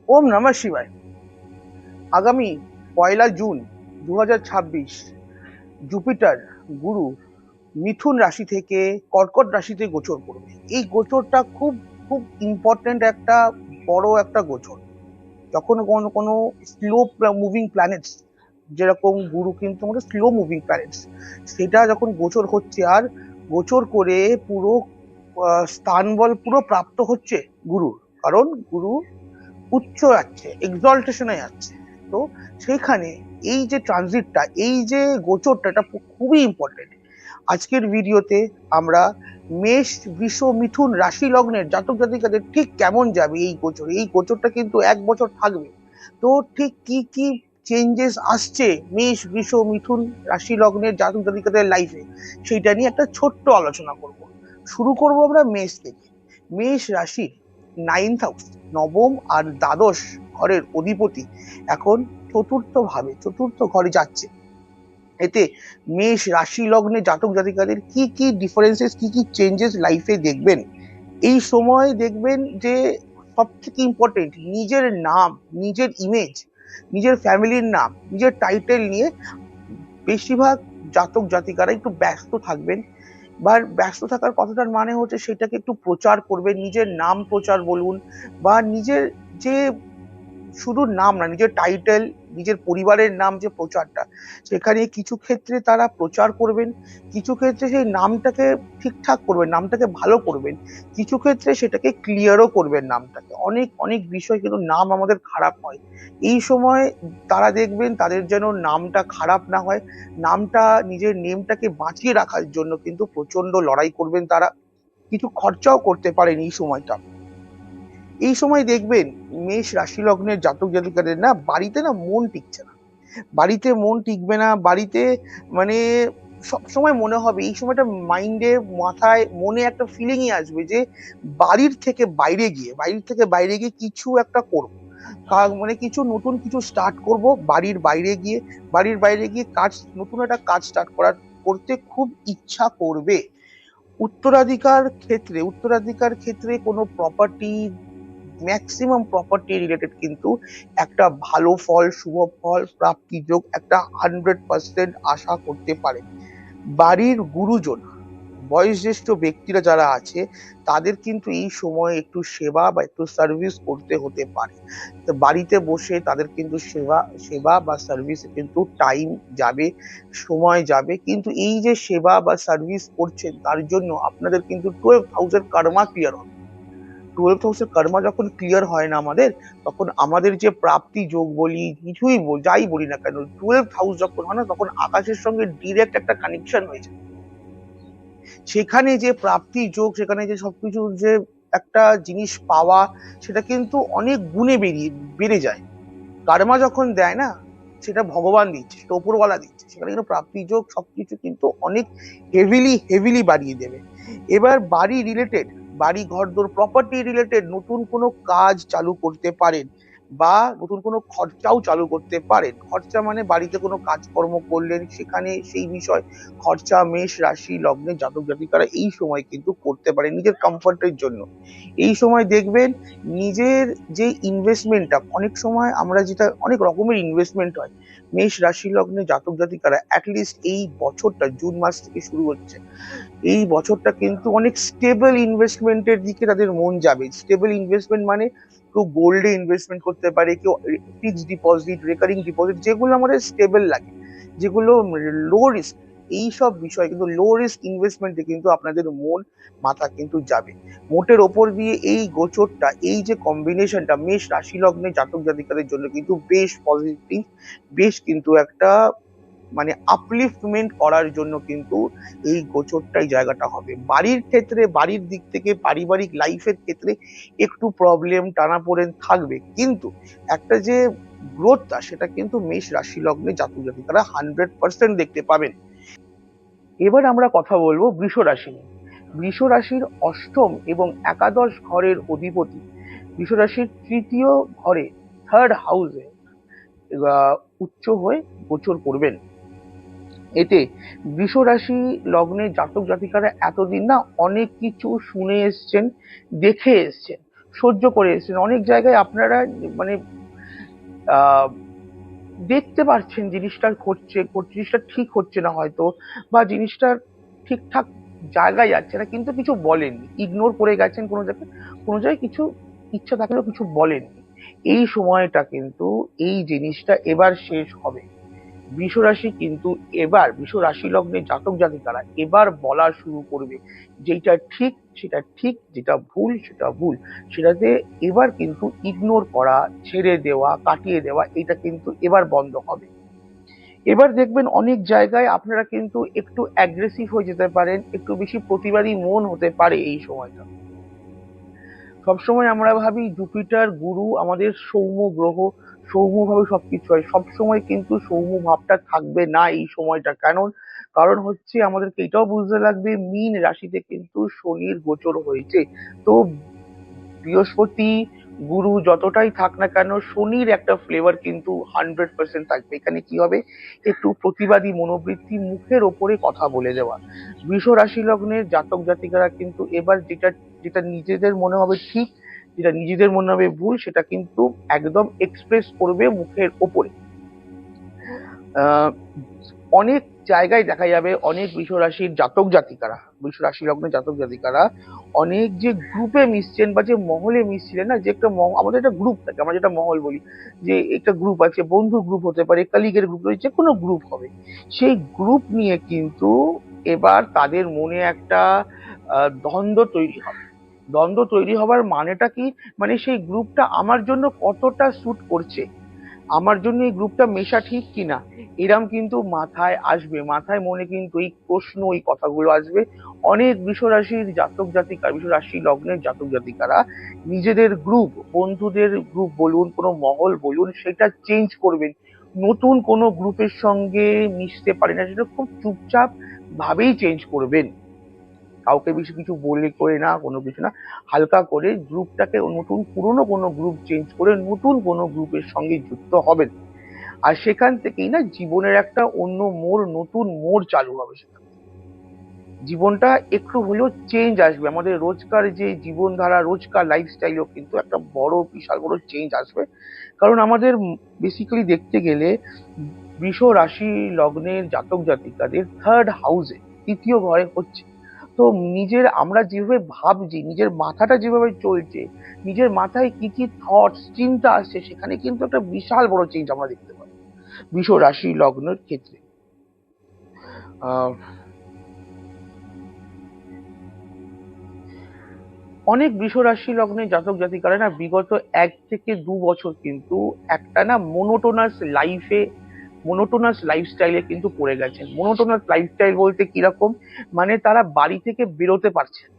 ওম নমঃ শিবায়। আগামী 1 June 2026 Jupiter গুরু মিথুন রাশি থেকে কর্কট রাশিতে গোচর করবে। এই গোচরটা খুব খুব ইম্পর্টেন্ট, একটা বড় একটা গোচর। যখন কোনো কোনো স্লো মুভিং প্ল্যানেটস, যেরকম গুরু কিন্তু আমাদের স্লো মুভিং প্ল্যানেটস, সেটা যখন গোচর হচ্ছে আর গোচর করে পুরো স্থান বল পুরো প্রাপ্ত হচ্ছে গুরুর, কারণ গুরু উচ্চ যাচ্ছে, এক্সল্টেশনে যাচ্ছে। তো সেখানে এই যে ট্রানজিটটা, এই যে গোচরটা, এটা খুবই ইম্পর্টেন্ট। আজকের ভিডিওতে আমরা মেষ, বৃষ, মিথুন রাশি লগ্নের জাতক জাতিকাদের ঠিক কেমন যাবে এই গোচর। এই গোচরটা কিন্তু 1 বছর থাকবে। তো ঠিক কি কি চেঞ্জেস আসছে মেষ, বৃষ, মিথুন রাশি লগ্নের জাতক জাতিকাদের লাইফে, সেইটা নিয়ে একটা ছোট্ট আলোচনা করব। শুরু করব আমরা মেষ থেকে। মেষ রাশির 9th হাউস, নবম আর দ্বাদশ ঘরের অধিপতি এখন চতুর্থ ঘরে যাচ্ছে। এতে মেষ রাশি লগ্নে জাতক জাতিকাদের কি কি ডিফারেন্সেস, কি কি চেঞ্জেস লাইফে দেখবেন। এই সময় দেখবেন যে সব থেকে ইম্পর্টেন্ট, নিজের নাম, নিজের ইমেজ, নিজের ফ্যামিলির নাম, নিজের টাইটেল নিয়ে বেশিরভাগ জাতক জাতিকারা একটু ব্যস্ত থাকবেন। বা ব্যস্ত থাকার কথাটার মানে হচ্ছে সেটাকে একটু প্রচার করবেন, নিজের নাম প্রচার বলুন, বা নিজের যে শুধু নাম না, নিজের টাইটেল, নিজের পরিবারের নাম, যে প্রচারটা, সেখানে কিছু ক্ষেত্রে তারা প্রচার করবেন, কিছু ক্ষেত্রে সেই নামটাকে ঠিকঠাক করবেন, নামটাকে ভালো করবেন, কিছু ক্ষেত্রে সেটাকে ক্লিয়ারও করবেন নামটাকে। অনেক অনেক বিষয় কিন্তু নাম আমাদের খারাপ হয়। এই সময় তারা দেখবেন তাদের যেন নামটা খারাপ না হয়, নামটা, নিজের নেমটাকে বাঁচিয়ে রাখার জন্য কিন্তু প্রচন্ড লড়াই করবেন তারা। কিছু খরচাও করতে পারেন এই সময়টা। এই সময় দেখবেন মেষ রাশি লগ্নের জাতক জাতিকাদের না বাড়িতে না মন টিকছে না, বাড়িতে মন টিকবে না। বাড়িতে মানে সব সময় মনে হবে, এই সময়টা মাইন্ডে, মাথায়, মনে একটা ফিলিংই আসবে যে বাড়ির থেকে বাইরে গিয়ে কিছু একটা করব। মানে কিছু নতুন কিছু স্টার্ট করব বাড়ির বাইরে গিয়ে নতুন একটা কাজ স্টার্ট করতে খুব ইচ্ছা করবে। উত্তরাধিকার ক্ষেত্রে কোনো প্রপার্টি, ম্যাক্সিমাম প্রপার্টি রিলেটেড কিন্তু একটা ভালো ফল, শুভ ফল প্রাপ্তি যোগ একটা 100% আশা করতে পারে। বাড়ির গুরুজন, বয়োজ্যেষ্ঠ ব্যক্তিরা যারা আছে, তাদের কিন্তু এই সময় একটু সেবা বা একটু সার্ভিস করতে হতে পারে। তো বাড়িতে বসে তাদের কিন্তু সেবা সেবা বা সার্ভিসে কিন্তু টাইম যাবে, সময় যাবে। কিন্তু এই যে সেবা বা সার্ভিস করছেন, তার জন্য আপনাদের কিন্তু 12th হাউসের কর্মা ক্লিয়ার হবে। 12th হাউসের কর্মা যখন ক্লিয়ার হয় না আমাদের, তখন আমাদের যে প্রাপ্তি যোগ বলি, যাই বলি না কেন, 12th হাউস যখন হয় না, তখন আকাশের সঙ্গে ডিরেক্ট একটা কানেকশন হয়েছে। সেখানে যে প্রাপ্তি যোগ, সেখানে যে সবকিছু, যে একটা জিনিস পাওয়া, সেটা কিন্তু অনেক গুণে বেড়ে যায়। কর্মা যখন দেয় না, সেটা ভগবান দিচ্ছে, সেটা ওপরওয়ালা দিচ্ছে, সেখানে কিন্তু প্রাপ্তি যোগ সবকিছু কিন্তু অনেক হেভিলি হেভিলি বাড়িয়ে দেবে। এবার বাড়ি ঘরদোর প্রপার্টি রিলেটেড নতুন কোনো কাজ চালু করতে পারেন, বা নতুন কোনো খরচাও চালু করতে পারেন। খরচা মানে বাড়িতে কোনো কাজকর্ম করলেন, সেখানে সেই বিষয় খরচা মেষ রাশি লগ্নে জাতক জাতিকারা এই সময় কিন্তু করতে পারেন নিজের কমফর্টের জন্য। এই সময় দেখবেন নিজের যে ইনভেস্টমেন্টটা, অনেক সময় আমরা যেটা, অনেক রকমের ইনভেস্টমেন্ট হয়, মেষ রাশি লগ্নে জাতক জাতিকারা অ্যাটলিস্ট এই বছরটা, জুন মাস থেকে শুরু হচ্ছে, এই বছরটা কিন্তু অনেক স্টেবল ইনভেস্টমেন্টের দিকে তাদের মন যাবে। স্টেবল ইনভেস্টমেন্ট মানে কেউ গোল্ডে ইনভেস্টমেন্ট করতে পারে, কেউ ফিক্সড ডিপোজিট, রেকারিং ডিপোজিট, যেগুলো আমাদের স্টেবল লাগে, যেগুলো লো রিস্ক, এই সব বিষয় কিন্তু লো রিস্ক ইনভেস্টমেন্টে কিন্তু আপনাদের মন মাথা কিন্তু যাবে। মোটের ওপর দিয়ে এই গোচরটা, এই যে কম্বিনেশনটা মেষ রাশি লগ্নে জাতক জাতিকাদের জন্য কিন্তু বেশ পজিটিভ, বেশ কিন্তু একটা মানে আপলিফটমেন্ট করার জন্য কিন্তু এই গোচরটাই জায়গাটা হবে। বাড়ির দিক থেকে পারিবারিক লাইফের ক্ষেত্রে একটু প্রবলেম, টানাপোড়েন থাকবে, কিন্তু একটা যে গ্রোথটা, সেটা কিন্তু মেষ রাশি লগ্নে জাতক জাতিকারা 100% দেখতে পাবেন। এবার আমরা কথা বলবো বৃষ রাশি নিয়ে। বৃষ রাশির অষ্টম এবং একাদশ ঘরের অধিপতি বৃষ রাশির তৃতীয় ঘরে, 3rd হাউসে উচ্চ হয়ে গোচর করবেন। এতে বৃষ রাশি লগ্নের জাতক জাতিকারা এতদিন না অনেক কিছু শুনে এসছেন, দেখে এসছেন। সহ্য করে এসেছেন। অনেক জায়গায় আপনারা মানে আহ দেখতে পাচ্ছেন জিনিসটা হচ্ছে, জিনিসটা ঠিক হচ্ছে না হয়তো, বা জিনিসটা ঠিকঠাক জায়গায় যাচ্ছে না, কিন্তু কিছু বলেননি, ইগনোর করে গেছেন কোনো জায়গায়, কোনো জায়গায় কিছু ইচ্ছা থাকলেও কিছু বলেননি। এই সময়টা কিন্তু এই জিনিসটা এবার শেষ হবে। বৃষরাশি কিন্তু এবার, বৃষ রাশি লগ্নের জাতক জাতিকারা এবার বলা শুরু করবে, যেটা ঠিক সেটা ঠিক, যেটা ভুল সেটা ভুল। সেটাতে এবার কিন্তু ইগনোর করা, ছেড়ে দেওয়া, কাটিয়ে দেওয়া, এটা কিন্তু এবার বন্ধ হবে। এবার দেখবেন অনেক জায়গায় আপনারা কিন্তু একটু অ্যাগ্রেসিভ হয়ে যেতে পারেন, একটু বেশি প্রতিবাদী মন হতে পারে এই সময়টা। সবসময় আমরা ভাবি জুপিটার গুরু আমাদের সৌম্য গ্রহ, সৌম্যভাবে সবকিছু হয়, সবসময় কিন্তু সৌম্য ভাবটা থাকবে না এই সময়টা। কারণ হচ্ছে আমাদেরকে এটাও বুঝতে লাগবে মীন রাশিতে কিন্তু শনির গোচর হয়েছে। তো বৃহস্পতি গুরু যতটাই থাক না কেন, শনির একটা ফ্লেভার কিন্তু 100% থাকবে। এখানে কি হবে, একটু প্রতিবাদী মনোবৃত্তি, মুখের ওপরে কথা বলে দেওয়া। বৃষ রাশি লগ্নের জাতক জাতিকারা কিন্তু এবার যেটা যেটা নিজেদের মনে হবে ঠিক, যেটা নিজেদের মনে হবে ভুল, সেটা কিন্তু একদম এক্সপ্রেস করবে মুখের ওপরে। আহ অনেক জায়গায় দেখা যাবে অনেক বৃষ রাশির জাতক জাতিকারা, বৃষ রাশি লগ্নের জাতক জাতিকারা অনেক যে গ্রুপে মিশছেন বা যে মহলে মিশছিলেন না, যে একটা আমাদের একটা গ্রুপ থাকে, আমরা যেটা মহল বলি, যে একটা গ্রুপ আছে, বন্ধুর গ্রুপ হতে পারে, কলিগের গ্রুপ, যে কোনো গ্রুপ হবে, সেই গ্রুপ নিয়ে কিন্তু এবার তাদের মনে একটা দ্বন্দ্ব তৈরি হবে। দ্বন্দ্ব তৈরি হবার মানেটা কি, মানে সেই গ্রুপটা আমার জন্য কতটা স্যুট করছে, আমার জন্য এই গ্রুপটা মেশা ঠিক কিনা, এরম কিন্তু মাথায় আসবে, মাথায় মনে কিন্তু এই প্রশ্ন, এই কথাগুলো আসবে। অনেক বৃষ রাশির জাতক জাতিকা, বৃষ রাশি লগ্নের জাতক জাতিকারা নিজেদের গ্রুপ, বন্ধুদের গ্রুপ বলুন, কোনো মহল বলুন, সেটা চেঞ্জ করবেন, নতুন কোনো গ্রুপের সঙ্গে মিশতে পারে না, সেটা খুব চুপচাপ ভাবেই চেঞ্জ করবেন। কাউকে বেশি কিছু বলে করে না, কোনো কিছু না, হালকা করে গ্রুপটাকে নতুন, পুরোনো কোনো গ্রুপ চেঞ্জ করে নতুন কোনো গ্রুপের সঙ্গে যুক্ত হবেন। আর সেখান থেকেই না জীবনের একটা অন্য মোড়, নতুন মোড় চালু হবে। সেখান থেকে জীবনটা একটু হলেও চেঞ্জ আসবে, আমাদের রোজকার যে জীবনধারা, রোজকার লাইফস্টাইলও কিন্তু একটা বড়, বিশাল বড় চেঞ্জ আসবে। কারণ আমাদের বেসিক্যালি দেখতে গেলে বৃষ রাশি লগ্নের জাতক জাতিকাদের থার্ড হাউসে, তৃতীয় ঘরে হচ্ছে। তো নিজের, আমরা যেভাবে ভাবছি, নিজের মাথাটা যেভাবে চলছে, নিজের মাথায় কি কি থটস, চিন্তা আসছে, সেখানে কিন্তু একটা বিশাল বড় চেঞ্জ আমরা দেখতে পাই বৃষ রাশি লগ্নের ক্ষেত্রে। আহ অনেক বৃষ রাশি লগ্নের জাতক জাতিকারা না বিগত 1 থেকে 2 বছর কিন্তু একটা না মোনোটোনাস লাইফস্টাইলে কিন্তু পড়ে গেছেন। মোনোটোনাস লাইফস্টাইল বলতে কিরকম, মানে তারা বাড়ি থেকে বেরোতে পারছে না,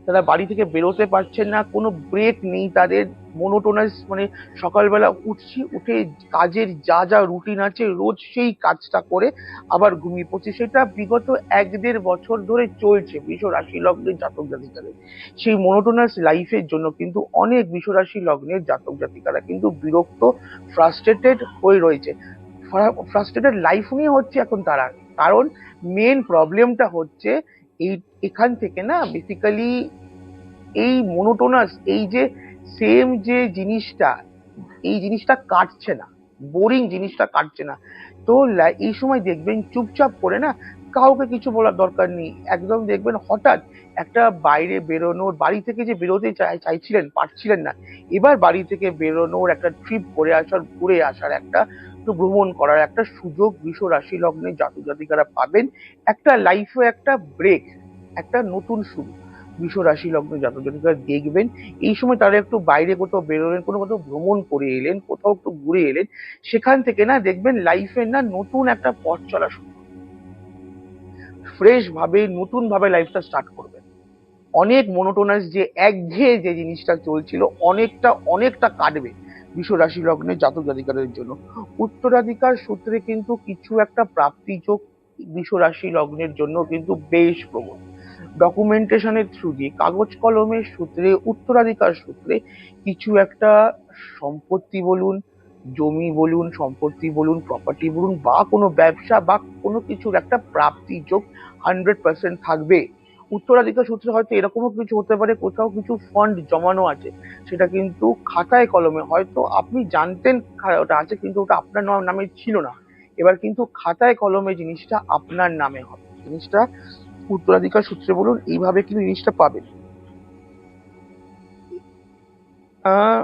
তারা বাড়ি থেকে বেরোতে পারছেন না, কোনো ব্রেক নেই তাদের। মোনোটোনাস মানে সকালবেলা উঠছি, উঠে কাজের যা যা রুটিন আছে রোজ সেই কাজটা করে আবার ঘুমিয়ে পড়ছি, সেটা বিগত 1-1.5 বছর ধরে চলছে বৃষ রাশি লগ্নের জাতক জাতিকাদের। সেই মোনোটোনাস লাইফের জন্য কিন্তু অনেক বৃষ রাশি লগ্নের জাতক জাতিকারা কিন্তু বিরক্ত, ফ্রাস্ট্রেটেড হয়ে রয়েছে। ফ্রাস্ট্রেটেড লাইফ নিয়ে হচ্ছে এখন তারা, কারণ মেন প্রবলেমটা হচ্ছে এই, এখান থেকে না বেসিক্যালি এই মোনোটোনাস, এই যে সেম যে জিনিসটা, এই জিনিসটা কাটছে না, বোরিং জিনিসটা কাটছে না। তো এই সময় দেখবেন চুপচাপ করে না, কাউকে কিছু বলার দরকার নেই, একদম দেখবেন হঠাৎ একটা বাইরে বেরোনোর, বাড়ি থেকে যে বেরোতে চাইছিলেন, পারছিলেন না, এবার বাড়ি থেকে বেরোনোর, একটা ট্রিপ করে আসার, ঘুরে আসার, একটা একটু ভ্রমণ করার একটা সুযোগ বৃষ রাশি লগ্নের জাতক জাতিকারা পাবেন। একটা লাইফে একটা ব্রেক, একটা নতুন শুরু বৃষ রাশি লগ্ন জাতক জাতিকারা দেখবেন। এই সময় তারা একটু বাইরে কোথাও বেরোলেন, কোনো কোথাও ভ্রমণ করে এলেন, কোথাও একটু ঘুরে এলেন, সেখান থেকে না দেখবেন লাইফের না নতুন একটা পথ চলা শুরু, ফ্রেশ ভাবে, নতুন ভাবে লাইফটা স্টার্ট করবেন। অনেক মোনোটোনাস যে একঘেয়ে যে জিনিসটা চলছিল, অনেকটা অনেকটা কাটবে বৃষ রাশি লগ্নের জাতক জাতিকাদের জন্য। উত্তরাধিকার সূত্রে কিন্তু কিছু একটা প্রাপ্তি যোগ বৃষ রাশি লগ্নের জন্য কিন্তু বেশ প্রবল। ডকুমেন্টেশনের থ্রু দিয়ে, কাগজ কলমের সূত্রে, উত্তরাধিকার সূত্রে কিছু একটা সম্পত্তি বলুন, জমি বলুন, সম্পত্তি বলুন, প্রপার্টি বলুন, বা কোনো ব্যবসা বা কোনো কিছুর একটা প্রাপ্তি যোগ 100% থাকবে। উত্তরাধিকার সূত্রে হয়তো এরকমও কিছু হতে পারে, কোথাও কিছু ফান্ড জমানো আছে, সেটা কিন্তু খাতায় কলমে হয়তো আপনি জানতেন ওটা আছে, কিন্তু ওটা আপনার নামে ছিল না। এবার কিন্তু খাতায় কলমে জিনিসটা আপনার নামে হবে, জিনিসটা উত্তরাধিকার সূত্রে বলুন এইভাবে কিন্তু জিনিসটা পাবেন। আহ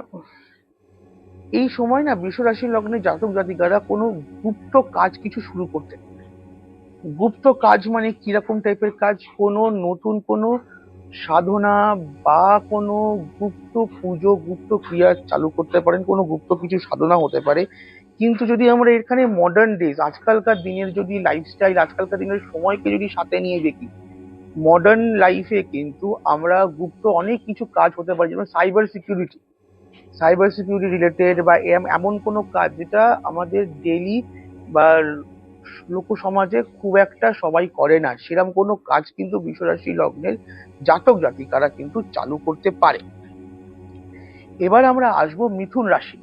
এই সময় না বৃষ রাশি লগ্নে জাতক জাতিকারা কোনো গুপ্ত কাজ কিছু শুরু করতে পারে। গুপ্ত কাজ মানে কিরকম টাইপের কাজ? কোনো নতুন কোনো সাধনা বা কোনো গুপ্ত পুজো, গুপ্ত ক্রিয়া চালু করতে পারেন, কোনো গুপ্ত কিছু সাধনা হতে পারে। কিন্তু যদি আমরা এখানে মডার্ন ডেজ, আজকালকার দিনের যদি লাইফস্টাইল, আজকালকার দিনের সময়কে যদি সাথে নিয়ে দেখি, মডার্ন লাইফে কিন্তু আমরা গুপ্ত অনেক কিছু কাজ হতে পারে, যেমন সাইবার সিকিউরিটি রিলেটেড, বা এমন কোনো কাজ যেটা আমাদের ডেইলি বা লোক সমাজে খুব একটা সবাই করে না, সেরকম কোনো কাজ কিন্তু বৃষ রাশি লগ্নের জাতক জাতিকারা কিন্তু চালু করতে পারে। এবার আমরা আসবো মিথুন রাশি।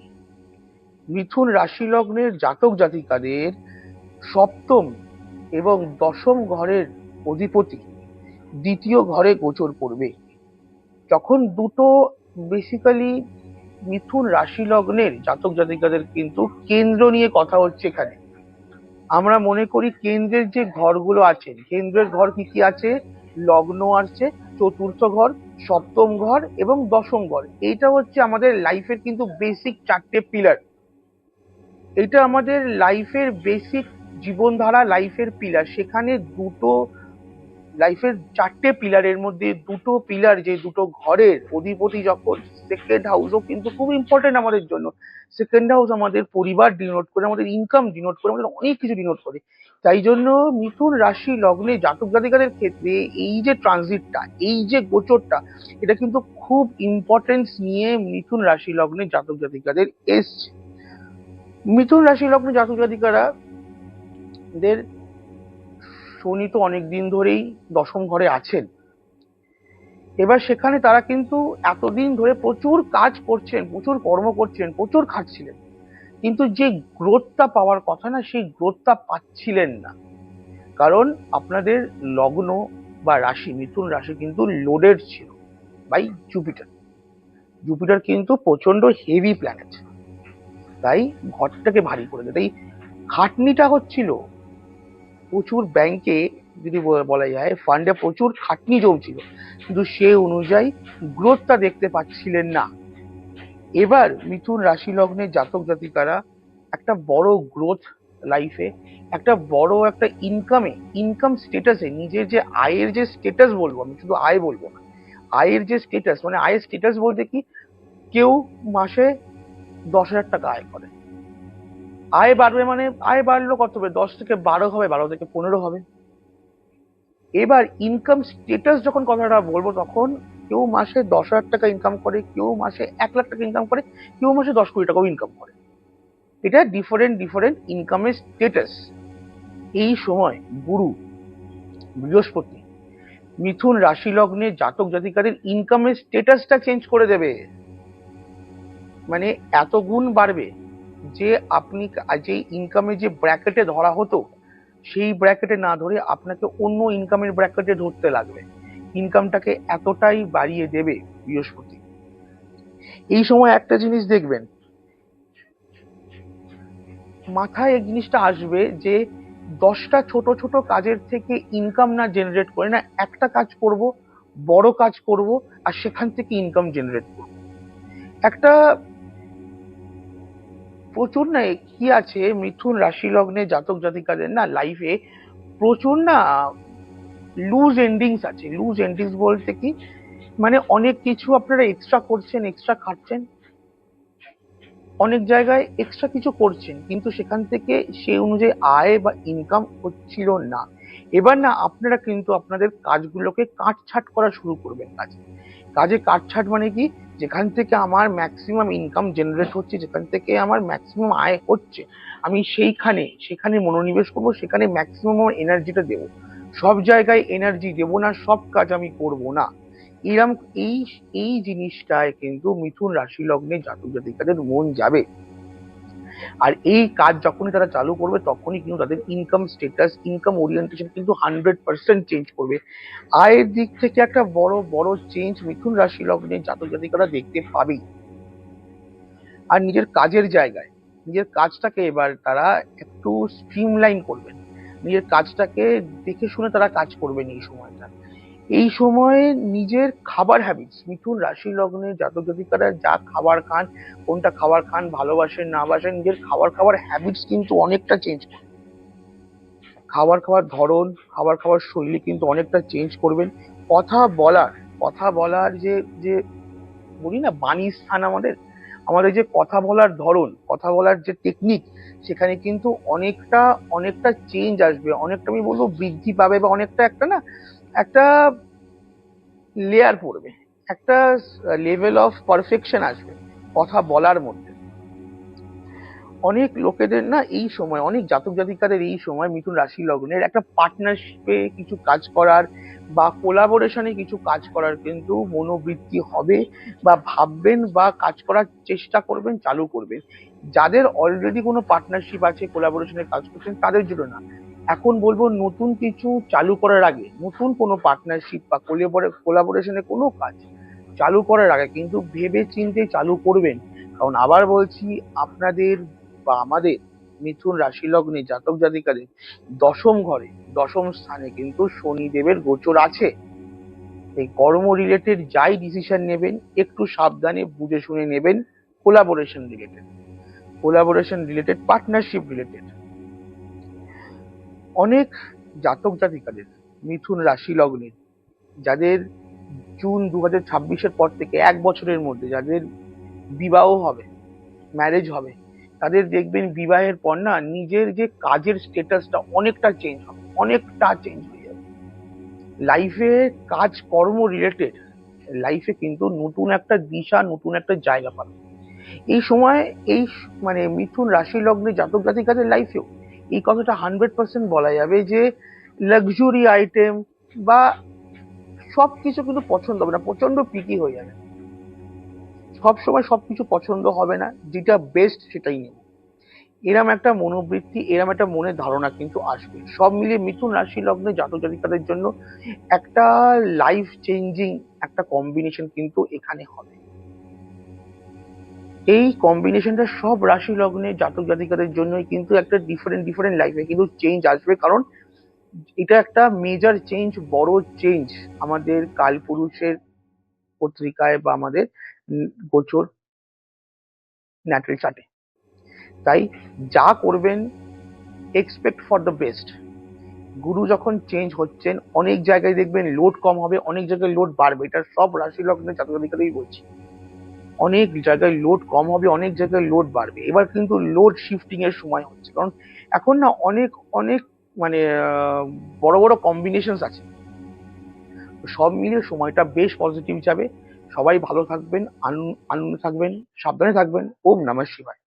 মিথুন রাশি লগ্নের জাতক জাতিকাদের সপ্তম এবং দশম ঘরের অধিপতি দ্বিতীয় ঘরে গোচর করবে। যখন দুটো বেসিক্যালি মিথুন রাশি লগ্নের জাতক জাতিকাদের কিন্তু কেন্দ্র নিয়ে কথা হচ্ছে এখানে। আমরা মনে করি কেন্দ্রের যে ঘরগুলো আছে, কেন্দ্রের ঘর কি কি আছে? লগ্ন আছে, চতুর্থ ঘর, সপ্তম ঘর এবং দশম ঘর। এইটা হচ্ছে আমাদের লাইফের কিন্তু বেসিক চারটে পিলার। এটা আমাদের লাইফের বেসিক জীবনধারা, লাইফের পিলার। সেখানে দুটো লাইফের চারটে পিলারের মধ্যে দুটো পিলার, যে দুটো ঘরের অধিপতি যখন, সেকেন্ড হাউসও কিন্তু খুব ইম্পর্টেন্ট আমাদের জন্য। সেকেন্ড হাউস আমাদের পরিবার ডিনোট করে, আমাদের ইনকাম ডিনোট করে, আমাদের অনেক কিছু ডিনোট করে। তাই জন্য মিথুন রাশি লগ্নে জাতক জাতিকাদের ক্ষেত্রে এই যে ট্রানজিটটা, এই যে গোচরটা, এটা কিন্তু খুব ইম্পর্টেন্স নিয়ে মিথুন রাশি লগ্নে জাতক জাতিকাদের এসছে। মিথুন রাশি লগ্নে জাতক জাতিকারা দের শনি তো অনেকদিন ধরেই দশম ঘরে আছেন। এবার সেখানে তারা কিন্তু এতদিন ধরে প্রচুর কাজ করছেন, প্রচুর কর্ম করছেন, প্রচুর খাটছিলেন, কিন্তু যে গ্রোথটা পাওয়ার কথা না, সেই গ্রোথটা পাচ্ছিলেন না। কারণ আপনাদের লগ্ন বা রাশি, মিথুন রাশি কিন্তু লোডেড ছিল বাই জুপিটার। জুপিটার কিন্তু প্রচন্ড হেভি প্ল্যানেট, তাই ঘরটাকে ভারী করে দেয়। তাই খাটনিটা হচ্ছিল প্রচুর, ব্যাংকে যদি বলা যায় ফান্ডে প্রচুর খাটনি জমছিল, কিন্তু সে অনুযায়ী গ্রোথটা দেখতে পাচ্ছিলেন না। এবার মিথুন রাশি লগ্নের জাতক জাতিকারা একটা বড় গ্রোথ লাইফে, একটা বড় একটা ইনকাম স্টেটাসে, নিজের যে আয়ের যে স্টেটাস বলবো, আমি শুধু আয় বলবো না, আয়ের যে স্টেটাস, মানে আয়ের স্টেটাস বলতে কি, কেউ মাসে 10,000 টাকা আয় করে, আয় বাড়বে মানে আয় বাড়লো কত হবে, 10 থেকে 12 হবে, 12 থেকে 15 হবে। এবার ইনকাম স্টেটাস যখন কথাটা বলবো, তখন কেউ মাসে 10,000 টাকা ইনকাম করে, কেউ মাসে 1 লাখ টাকা ইনকাম করে, কেউ মাসে 10 কোটি টাকাও ইনকাম করে। এটা ডিফারেন্ট ডিফারেন্ট ইনকামের স্টেটাস। এই সময় গুরু, বৃহস্পতি মিথুন রাশি লগ্নে জাতক জাতিকাদের ইনকামের স্টেটাসটা চেঞ্জ করে দেবে। মানে এত গুণ বাড়বে যে আপনি যে ইনকামের যে ব্র্যাকেটে ধরা হতো, সেই ব্র্যাকেটে না ধরে আপনাকে অন্য ইনকামের ব্র্যাকেটে ধরতে লাগবে। ইনকামটাকে এতটাই বাড়িয়ে দেবে বৃহস্পতি। এই সময় একটা জিনিস দেখবেন, মাথায় এই জিনিসটা আসবে যে 10টা ছোট ছোট কাজের থেকে ইনকাম না জেনারেট করে, না একটা কাজ করব, বড় কাজ করব, আর সেখান থেকে ইনকাম জেনারেট করব। একটা প্রচুর না কি আছে, মিথুন রাশি লগ্নে জাতক জাতিকাদের না লাইফে প্রচুর না লুজ এন্ডিংস আছে। লুজ এন্ডিংস বলতে কি, মানে অনেক কিছু আপনারা এক্সট্রা করছেন, এক্সট্রা খাটছেন, অনেক জায়গায় এক্সট্রা কিছু করছেন, কিন্তু সেখান থেকে সেই অনুযায়ী আয় বা ইনকাম হচ্ছিল না। এবার না আপনারা কিন্তু আপনাদের কাজগুলোকে কাটছাট করা শুরু করবেন। কাজে কাটছাট মানে কি, যেখান থেকে আমার ম্যাক্সিমাম ইনকাম জেনারেট হচ্ছে, যেখান থেকে আমার ম্যাক্সিমাম আয় হচ্ছে, আমি সেখানে মনোনিবেশ করবো, সেখানে ম্যাক্সিমাম আমার এনার্জিটা দেবো। সব জায়গায় এনার্জি দেবো না, সব কাজ আমি করবো না। এরম এই এই জিনিসটায় কিন্তু মিথুন রাশি লগ্নে জাতক জাতিকাদের মন যাবে। আর এই কাজ যখনই তারা চালু করবে তখনই কিন্তু তাদের ইনকাম স্টেটাস, ইনকাম ওরিয়েন্টেশন কিন্তু 100% চেঞ্জ করবে। আয়ের দিক থেকে একটা বড় বড় চেঞ্জ মিথুন রাশি লগ্নের জাতক জাতিকারা দেখতে পাবেই। আর নিজের কাজের জায়গায় নিজের কাজটাকে এবার তারা একটু স্ট্রিমলাইন করবেন, নিজের কাজটাকে দেখে শুনে তারা কাজ করবেন এই সময়টা। এই সময়ে নিজের খাবার হ্যাবিটস, মিথুন রাশি লগ্নের জাতক জাতিকারা যা খাবার খান, কোনটা খাবার খান, ভালোবাসেন না বাসেন, নিজের খাবার হ্যাবিটস কিন্তু অনেকটা চেঞ্জ করবেন। খাবার খাওয়ার ধরন, খাবার খাওয়ার শৈলী কিন্তু অনেকটা চেঞ্জ করবেন। কথা বলার কথা বলার যে যে বলি না বাণী স্থান, আমাদের আমাদের যে কথা বলার ধরন, কথা বলার যে টেকনিক, সেখানে কিন্তু অনেকটা অনেকটা চেঞ্জ আসবে, অনেকটা আমি বলবো বৃদ্ধি পাবে, বা অনেকটা একটা না একটা লেয়ার পড়বে, একটা লেভেল অফ পারফেকশন আসবে কথা বলার মধ্যে। অনেক লোকেদের না এই সময়, অনেক জাতক জাতিকাদের এই সময় মিথুন রাশি লগ্নের একটা পার্টনারশিপে কিছু কাজ করার বা কোলাবোরেশনে কিছু কাজ করার কিন্তু মনোবৃত্তি হবে, বা ভাববেন বা কাজ করার চেষ্টা করবেন, চালু করবেন। যাদের অলরেডি কোনো পার্টনারশিপ আছে, কোলাবোরেশনে কাজ করছেন, তাদের জন্য না। এখন বলবো নতুন কিছু চালু করার আগে, নতুন কোনো পার্টনারশিপ বা কোলাবোরেশনে কোনো কাজ চালু করার আগে কিন্তু ভেবে চিন্তে চালু করবেন। কারণ আবার বলছি, আপনাদের বা আমাদের মিথুন রাশি লগ্নে জাতক জাতিকাদের দশম ঘরে, দশম স্থানে কিন্তু শনিদেবের গোচর আছে। এই কর্ম রিলেটেড যাই ডিসিশন নেবেন একটু সাবধানে বুঝে শুনে নেবেন। কোলাবোরেশন রিলেটেড, পার্টনারশিপ রিলেটেড অনেক জাতক জাতিকাদের মিথুন রাশি লগ্নে যাদের জুন 2026-এর পর থেকে 1 বছরের মধ্যে যাদের বিবাহ হবে, ম্যারেজ হবে, তাদের দেখবেন বিবাহের পর না নিজের যে কাজের স্টেটাসটা অনেকটা চেঞ্জ হবে, অনেকটা চেঞ্জ হয়ে যাবে। লাইফে কাজ কর্ম রিলেটেড লাইফে কিন্তু নতুন একটা দিশা, নতুন একটা জায়গা পাবে এই সময়। এই মানে মিথুন রাশি লগ্নে জাতক জাতিকাদের লাইফেও এই কথাটা 100% বলা যাবে যে লাক্সুরি আইটেম বা সবকিছু কিন্তু পছন্দ হবে না, প্রচন্ড পিকি হয়ে যাবে। সবসময় সবকিছু পছন্দ হবে না, যেটা বেস্ট সেটাই নেব, এরম একটা মনোবৃত্তি, এরম একটা মনের ধারণা কিন্তু আসবে। সব মিলিয়ে মিথুন রাশি লগ্নে জাতক জাতিকাদের জন্য একটা লাইফ চেঞ্জিং একটা কম্বিনেশন কিন্তু এখানে হবে। এই কম্বিনেশনটা সব রাশি লগ্নে জাতক জাতিকাদের জন্যই কিন্তু একটা ডিফারেন্ট ডিফারেন্ট লাইফে কিন্তু চেঞ্জ আসবে। কারণ এটা একটা মেজর চেঞ্জ, বড় চেঞ্জ আমাদের কালপুরুষের পত্রিকায় বা আমাদের গোচর ন্যাটাল চার্টে। তাই যা করবেন এক্সপেক্ট ফর দ্য বেস্ট। গুরু যখন চেঞ্জ হচ্ছেন, অনেক জায়গায় দেখবেন লোড কম হবে, অনেক জায়গায় লোড বাড়বে, এটা সব রাশি লগ্নের জাতক জাতিকাদেরই বলছি। অনেক জায়গায় লোড কম হবে, অনেক জায়গায় লোড বাড়বে। এবার কিন্তু লোড শিফটিং এর সময় হচ্ছে, কারণ এখন না অনেক অনেক মানে বড় বড় কম্বিনেশন আছে। সব মিলিয়ে সময়টা বেশ পজিটিভ যাবে। সবাই ভালো থাকবেন, আনন্দে থাকবেন, সাবধানে থাকবেন। ওম নমঃ শিবায়।